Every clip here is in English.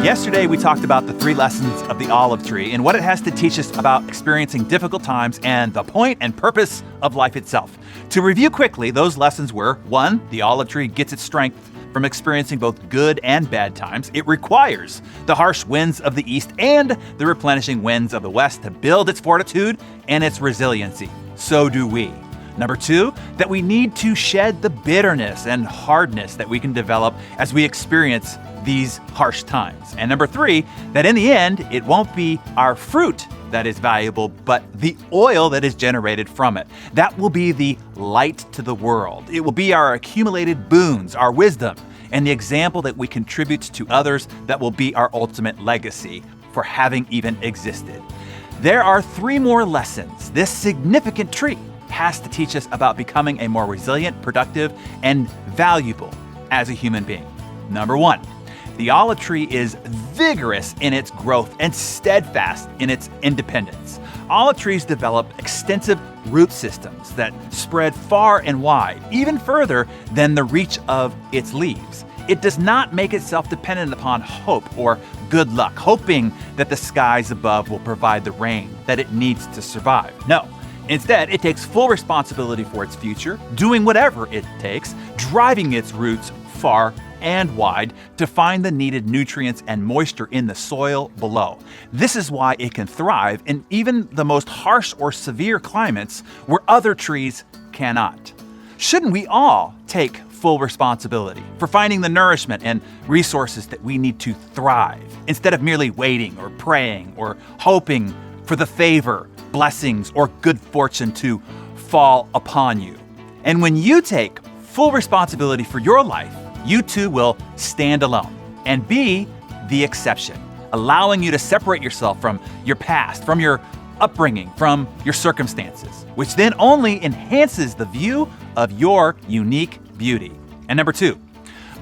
Yesterday, we talked about the 3 lessons of the olive tree and what it has to teach us about experiencing difficult times and the point and purpose of life itself. To review quickly, those lessons were: 1, the olive tree gets its strength from experiencing both good and bad times. It requires the harsh winds of the east and the replenishing winds of the west to build its fortitude and its resiliency. So do we. Number 2, that we need to shed the bitterness and hardness that we can develop as we experience these harsh times. And number 3, that in the end, it won't be our fruit that is valuable, but the oil that is generated from it. That will be the light to the world. It will be our accumulated boons, our wisdom, and the example that we contribute to others that will be our ultimate legacy for having even existed. There are 3 more lessons this significant tree has to teach us about becoming a more resilient, productive, and valuable as a human being. Number 1, the olive tree is vigorous in its growth and steadfast in its independence. Olive trees develop extensive root systems that spread far and wide, even further than the reach of its leaves. It does not make itself dependent upon hope or good luck, hoping that the skies above will provide the rain that it needs to survive. No. Instead, it takes full responsibility for its future, doing whatever it takes, driving its roots far and wide to find the needed nutrients and moisture in the soil below. This is why it can thrive in even the most harsh or severe climates where other trees cannot. Shouldn't we all take full responsibility for finding the nourishment and resources that we need to thrive, instead of merely waiting or praying or hoping for the favor, blessings, or good fortune to fall upon you? And when you take full responsibility for your life, you too will stand alone and be the exception, allowing you to separate yourself from your past, from your upbringing, from your circumstances, which then only enhances the view of your unique beauty. And number 2,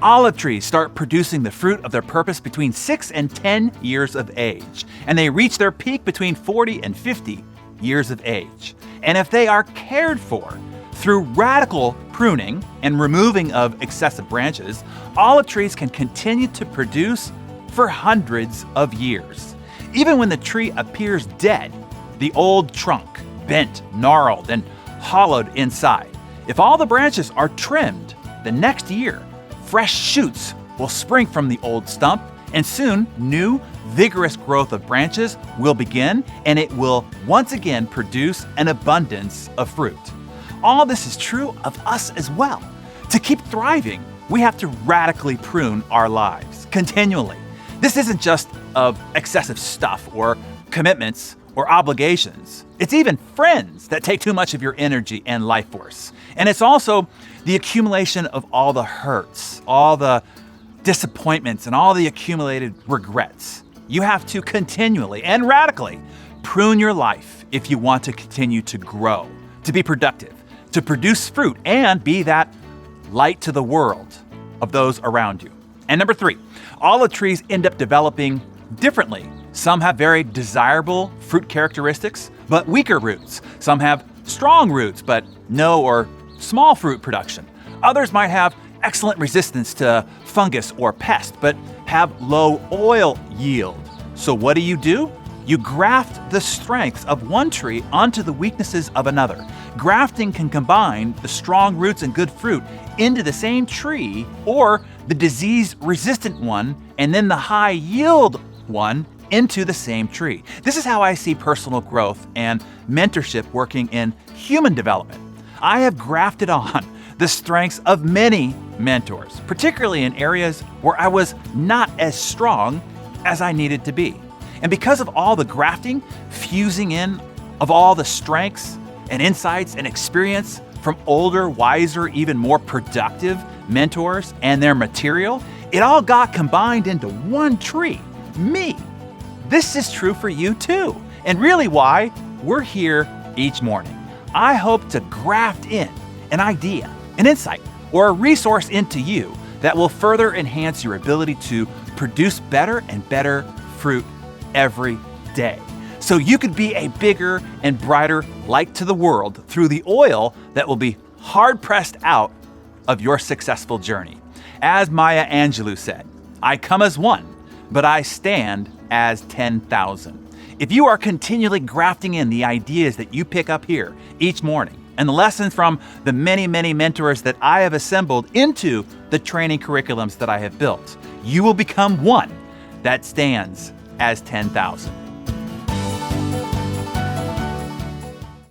olive trees start producing the fruit of their purpose between 6 and 10 years of age, and they reach their peak between 40 and 50 years of age. And if they are cared for through radical pruning and removing of excessive branches, olive trees can continue to produce for hundreds of years. Even when the tree appears dead, the old trunk, bent, gnarled, and hollowed inside, if all the branches are trimmed, the next year, fresh shoots will spring from the old stump, and soon new, vigorous growth of branches will begin, and it will once again produce an abundance of fruit. All this is true of us as well. To keep thriving, we have to radically prune our lives continually. This isn't just of excessive stuff or commitments or obligations. It's even friends that take too much of your energy and life force. And it's also the accumulation of all the hurts, all the disappointments, and all the accumulated regrets. You have to continually and radically prune your life if you want to continue to grow, to be productive, to produce fruit, and be that light to the world of those around you. And number 3, olive trees end up developing differently. Some have very desirable fruit characteristics, but weaker roots. Some have strong roots, but no or small fruit production. Others might have excellent resistance to fungus or pest, but have low oil yield. So what do? You graft the strengths of one tree onto the weaknesses of another. Grafting can combine the strong roots and good fruit into the same tree, or the disease-resistant one and then the high-yield one into the same tree. This is how I see personal growth and mentorship working in human development. I have grafted on the strengths of many mentors, particularly in areas where I was not as strong as I needed to be. And because of all the grafting, fusing in of all the strengths and insights and experience from older, wiser, even more productive mentors and their material, it all got combined into one tree, me. This is true for you too, and really why we're here each morning. I hope to graft in an idea, an insight, or a resource into you that will further enhance your ability to produce better and better fruit every day, so you could be a bigger and brighter light to the world through the oil that will be hard pressed out of your successful journey. As Maya Angelou said, I come as one, but I stand as 10,000. If you are continually grafting in the ideas that you pick up here each morning and the lessons from the many, many mentors that I have assembled into the training curriculums that I have built, you will become one that stands as 10,000.